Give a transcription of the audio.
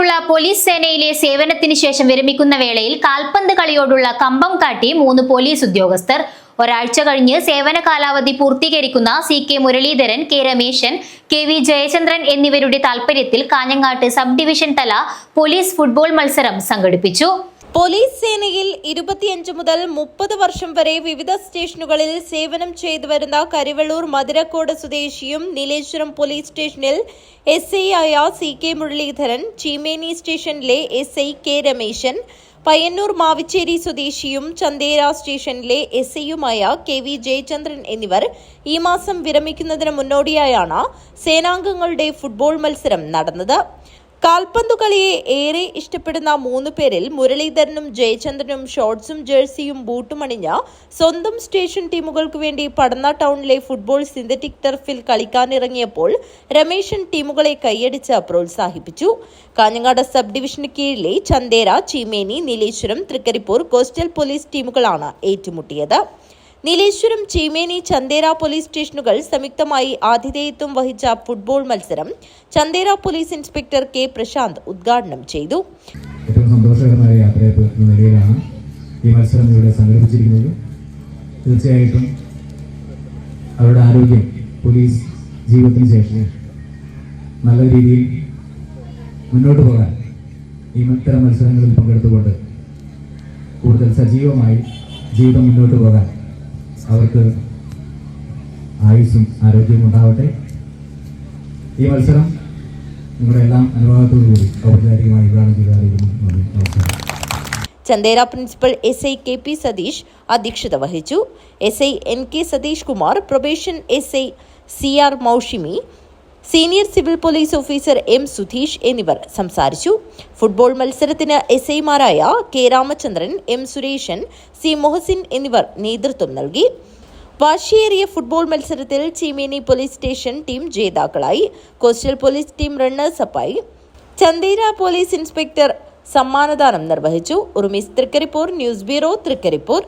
വർഷങ്ങളുള്ള police സേനയിലെ സേവനത്തിന് ശേഷം വിരമിക്കുന്ന വേളയിൽ കാൽപന്ത് കളിയോടുള്ള കമ്പം കാട്ടി 3 പോലീസ് ഉദ്യോഗസ്ഥർ. ഒരാഴ്ച കഴിഞ്ഞ് സേവന കാലാവധി പൂർത്തീകരിക്കുന്ന CK Muraleedharan, K Rameshan, KV Jayachandran എന്നിവരുടെ താൽപര്യത്തിൽ കാഞ്ഞങ്ങാട്ട് സബ് ഡിവിഷൻ തല പോലീസ് ഫുട്ബോൾ മത്സരം സംഘടിപ്പിച്ചു. പോലീസ് സേനയിൽ 25 മുതൽ 30 വർഷം വരെ വിവിധ സ്റ്റേഷനുകളിൽ സേവനം ചെയ്തു വരുന്ന കരിവെള്ളൂർ മധുരക്കോട് സ്വദേശിയും നീലേശ്വരം പോലീസ് സ്റ്റേഷനിൽ SI ആയ CK മുരളീധരൻ, ചീമേനി സ്റ്റേഷനിലെ SI K രമേശൻ, പയ്യന്നൂർ മാവിച്ചേരി സ്വദേശിയും ചന്തേര സ്റ്റേഷനിലെ SIയുമായ KV ജയചന്ദ്രൻ എന്നിവർ ഈ മാസം വിരമിക്കുന്നതിന് മുന്നോടിയായാണ് സേനാംഗങ്ങളുടെ ഫുട്ബോൾ മത്സരം നടന്നത്. കാൽപന്തു കളിയെ ഏറെ ഇഷ്ടപ്പെടുന്ന 3 പേരിൽ മുരളീധരനും ജയചന്ദ്രനും ഷോർട്സും ജേഴ്സിയും ബൂട്ടും അണിഞ്ഞ സ്വന്തം സ്റ്റേഷൻ ടീമുകൾക്ക് വേണ്ടി പടന്ന ടൗണിലെ ഫുട്ബോൾ സിന്തറ്റിക് ടർഫിൽ കളിക്കാനിറങ്ങിയപ്പോൾ രമേശൻ ടീമുകളെ കൈയടിച്ച് പ്രോത്സാഹിപ്പിച്ചു. കാഞ്ഞങ്ങാട് സബ് ഡിവിഷന് കീഴിലെ ചന്തേര, ചീമേനി, നീലേശ്വരം, തൃക്കരിപ്പൂർ കോസ്റ്റൽ പോലീസ് ടീമുകളാണ് ഏറ്റുമുട്ടിയത്. നീലേശ്വരം, ചീമേനി, ചന്തേര പോലീസ് സ്റ്റേഷനുകൾ സംയുക്തമായി ആതിഥേയത്വം വഹിച്ച ഫുട്ബോൾ മത്സരം Chandera police inspector K Prashanth ഉദ്ഘാടനം ചെയ്തു. ഏറ്റവും സന്തോഷകരമായ യാത്രയപ്പ് എന്ന നിലയിലാണ് ഈ മത്സരം ഇവിടെ സംഘടിപ്പിച്ചിരിക്കുന്നത്. തീർച്ചയായിട്ടും അവരുടെ ആരോഗ്യം പോലീസ് ജീവിതത്തിന് ശേഷം നല്ല രീതിയിൽ മുന്നോട്ട് പോകാൻ ഈ ഇത്തരം മത്സരങ്ങളിൽ പങ്കെടുത്തുകൊണ്ട് കൂടുതൽ സജീവമായി ജീവിതം മുന്നോട്ട് പോകാൻ അവർക്ക് ആയുസ്സും ആരോഗ്യവും ഉണ്ടാവട്ടെ. ഈ മത്സരം നിങ്ങളുടെ എല്ലാം അനുഭവത്തോടുകൂടി ഔപചാരികമായി ഉദ്ഘാടനം ചെയ്തായിരുന്നു. Chandera principal SI KP Satheesh അധ്യക്ഷത വഹിച്ചു. SI NK Satheesh Kumar, probation SI CR Moushimi, senior civil police officer M Sudheesh എന്നിവർ സംസാരിച്ചു. ഫുട്ബോൾ മത്സരത്തിന് SIമാരായ K Ramachandran, M Sureshan, C Mohsin എന്നിവർ നേതൃത്വം നൽകി. വാശിയേറിയ ഫുട്ബോൾ മത്സരത്തിൽ ചീമേനി പോലീസ് സ്റ്റേഷൻ ടീം ജേതാക്കളായി. കോസ്റ്റൽ പോലീസ് ടീം റണ്ണേഴ്സ് അപ്പായി. ചന്തേര പോലീസ് ഇൻസ്പെക്ടർ സമ്മാനദാനം നിർവഹിച്ചു. Urumees Trikaripur, news bureau, Trikaripur.